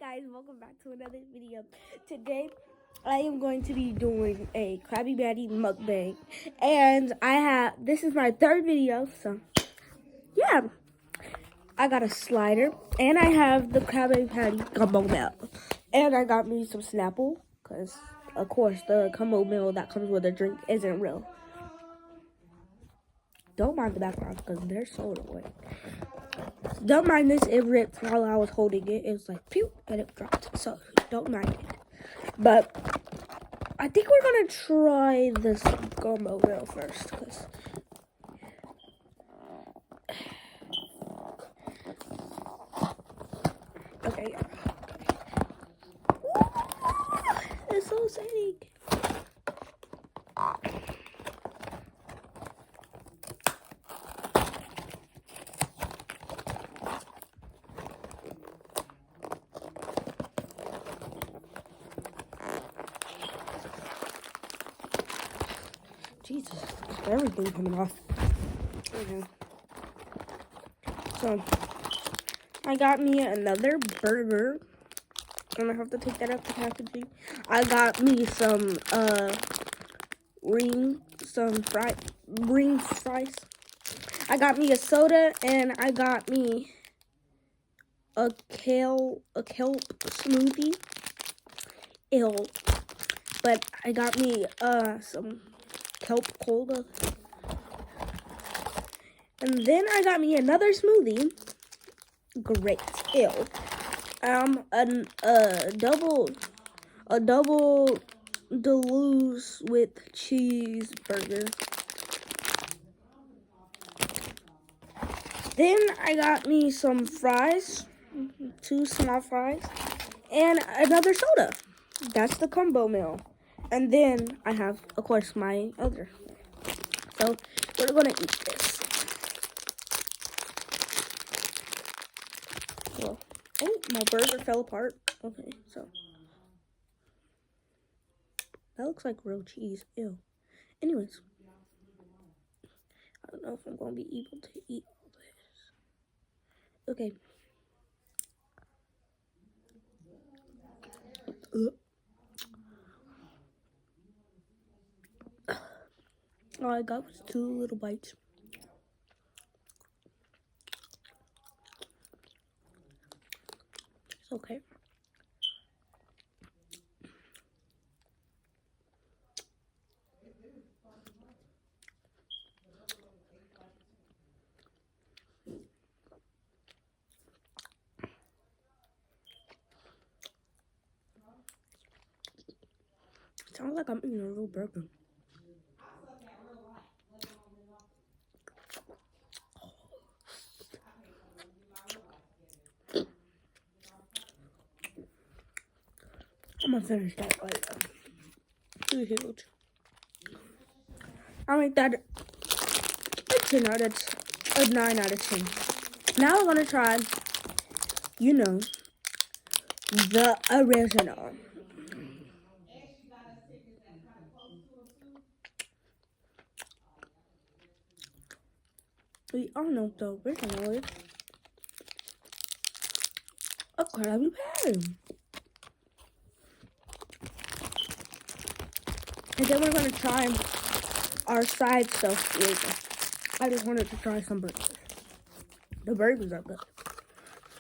guys, welcome back to another video. Today I am going to be doing a Krabby Patty mukbang, and this is my third video, so yeah. I got a slider, and I have the Krabby Patty combo meal, and I got me some Snapple, because of course the combo meal that comes with a drink isn't real. Don't mind the background because they're so annoying. Don't mind this, it ripped while I was holding it. It was like, pew, and it dropped. So, don't mind it. But, I think we're going to try this gumbo meal first. Cause okay, yeah. Ooh, it's so exciting. Jesus, everything coming off. Okay. So, I got me another burger. And I have to take that out the packaging. I got me some ring fries. I got me a soda, and I got me a kelp smoothie. Ew. But I got me some kelp cola. And then I got me another smoothie. Great. Ew. A double Deluxe with cheeseburger. Then I got me some fries, 2 small fries, and another soda. That's the combo meal. And then I have, of course, my other. So we're gonna eat this. Well, oh, my burger fell apart. Okay, so that looks like real cheese. Ew. Anyways, I don't know if I'm gonna be able to eat all this. Okay. All I got was 2 little bites. It's okay. Sounds like I'm eating a real burger. I'm gonna finish that later. Too huge. I make that a 10 out of a 9 out of 10. Now we're gonna try, you know, the original. We all know the original is a Krabby Patty. And then we're gonna try our side stuff later. I just wanted to try some burgers. The burgers are good.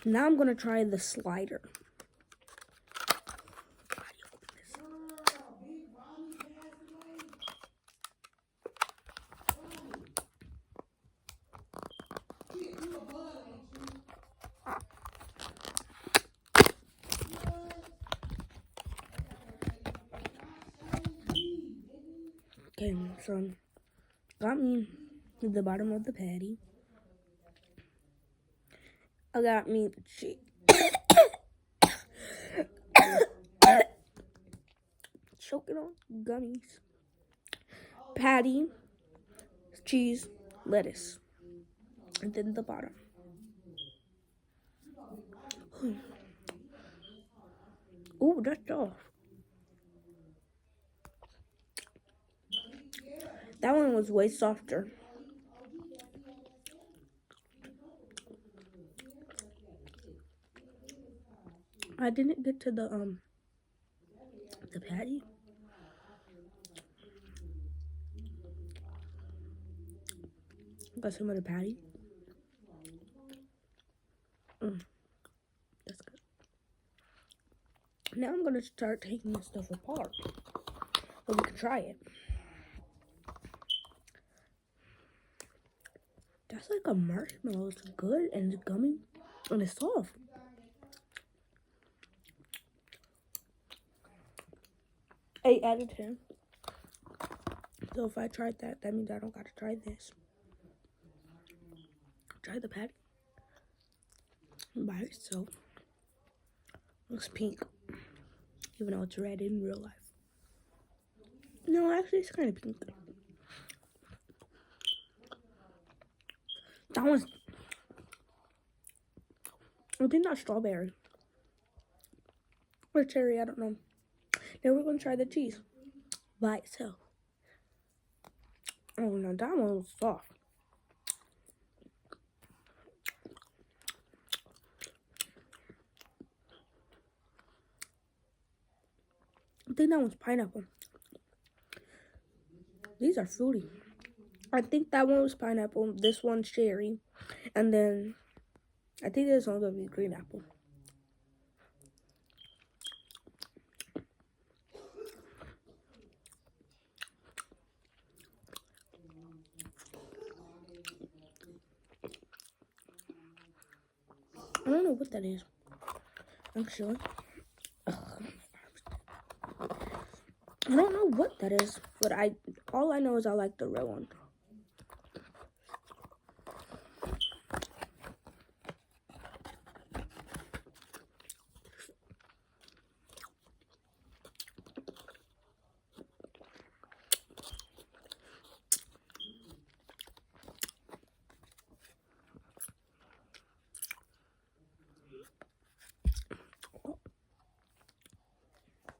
Now I'm gonna try the slider. Okay, so got me to the bottom of the patty. I got me the cheese. Choking on gummies. Patty, cheese, lettuce. And then the bottom. Ooh, that's off. That one was way softer. I didn't get to the patty. Got some of the patty. That's good. Now I'm gonna start taking this stuff apart so we can try it. That's like a marshmallow. It's good and it's gummy and it's soft. 8 out of 10. So if I tried that, that means I don't gotta try this. Try the patty by itself. Looks pink, even though it's red in real life. No, actually, it's kind of pink. That one's, I think that's strawberry or cherry. I don't know. Then we're gonna try the cheese by itself. Oh no, that one was soft. I think that one's pineapple. These are fruity. I think that one was pineapple. This one's cherry. And then I think this one's gonna be green apple. I don't know what that is, actually. I don't know what that is, but all I know is I like the red one.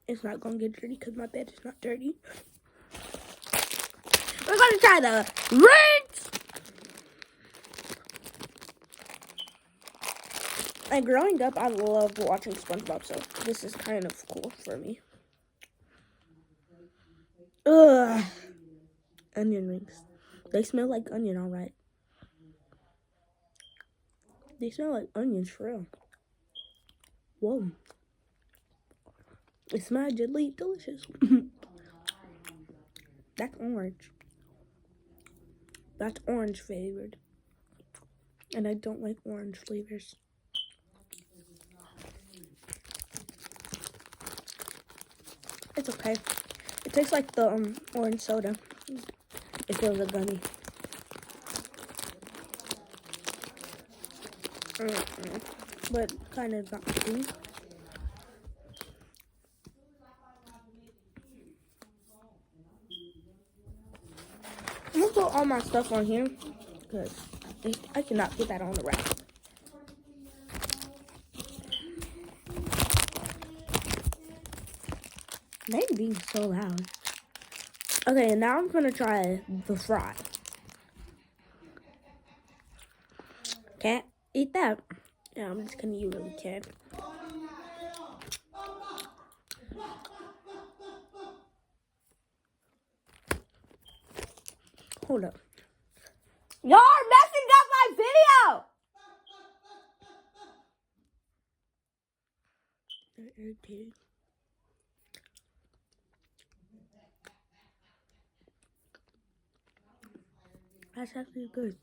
It's not gonna get dirty because my bed is not dirty. We're gonna try the rinse. And growing up, I loved watching SpongeBob, so this is kind of cool for me. Ugh. Onion rings. They smell like onion, all right. They smell like onions for real. Whoa. It's magically delicious. That's orange. That's orange flavored. And I don't like orange flavors. It's okay. It tastes like the orange soda. It feels a gummy. But kind of not too. I'm gonna put all my stuff on here because I cannot get that on the rack. They're being so loud. Okay, and now I'm gonna try the fry. Can't eat that. Yeah, I'm just gonna. You really can. Hold up. Y'all are messing up my video! They're irritating. That's actually good.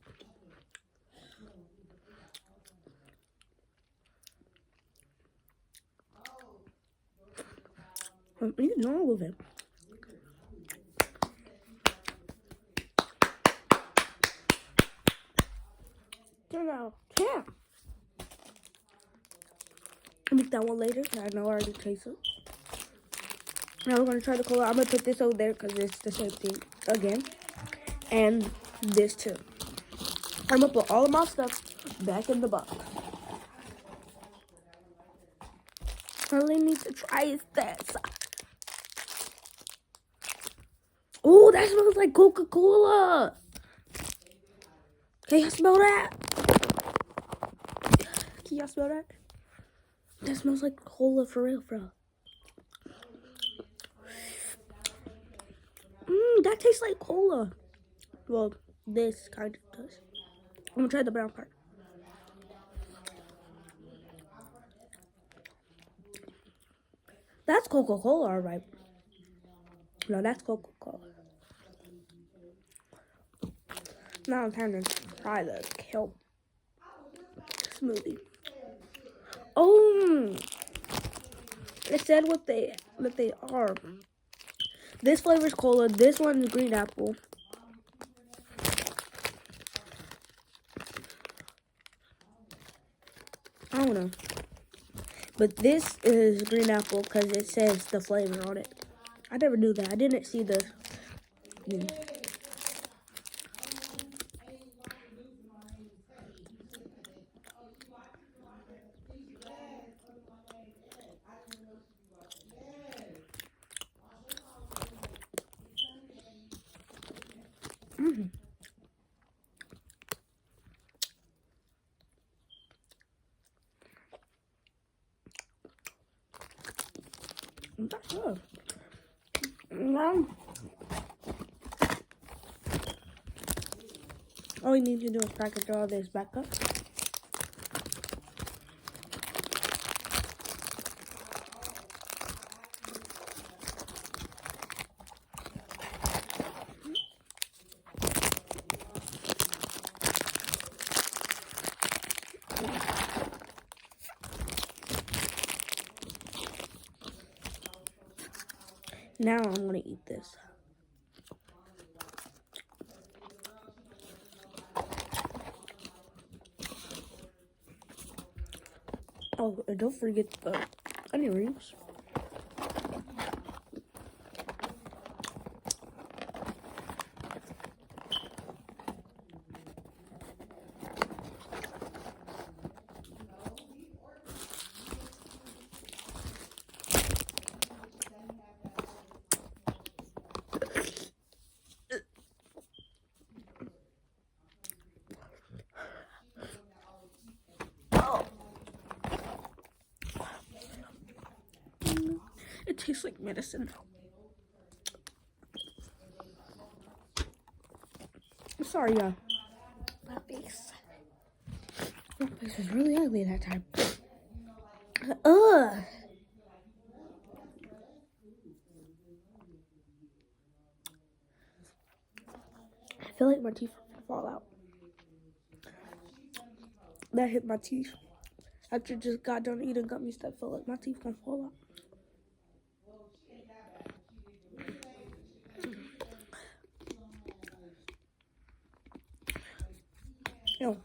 I'm eating all of it. Now, yeah. I'll make that one later. I know I already tasted it. Now we're gonna try the cola. I'm gonna put this over there because it's the same thing again. And this too. I'm gonna put all of my stuff back in the box. I really need to try this. Oh, that smells like Coca-Cola. Can y'all smell that? Can y'all smell that? That smells like cola for real, bro. That tastes like cola. Well, this kind of does. I'm gonna try the brown part. That's Coca-Cola, alright. No, that's Coca-Cola. Now I'm trying to try the kelp smoothie. Oh, it said what they are. This flavor's cola. This one's green apple. I don't know. But this is green apple because it says the flavor on it. I never knew that. I didn't see the... That's good. All we need to do is package all this back up. Now I'm gonna eat this. Oh, and don't forget the onion rings. It tastes like medicine. I'm sorry, y'all. My face was really ugly that time. Ugh. I feel like my teeth are gonna fall out. That hit my teeth. After just got done eating gummies, that felt like my teeth gonna fall out. Yo.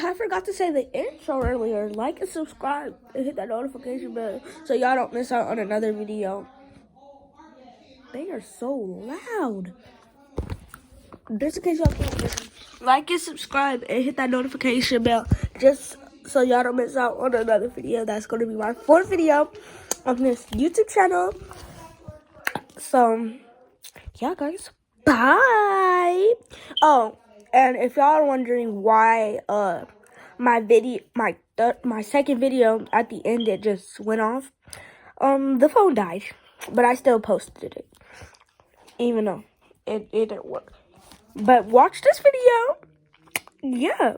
I forgot to say the intro earlier. Like and subscribe and hit that notification bell so y'all don't miss out on another video. They are so loud. Just in case y'all can't hear me. Like and subscribe and hit that notification bell just so y'all don't miss out on another video. That's going to be my 4th video on this YouTube channel. So, yeah, guys. Bye. Oh, and if y'all are wondering why my second video at the end it just went off, the phone died, but I still posted it, even though it didn't work. But watch this video. Yeah,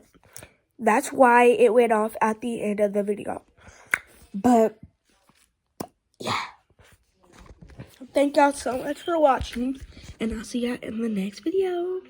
that's why it went off at the end of the video. But yeah, thank y'all so much for watching, and I'll see y'all in the next video.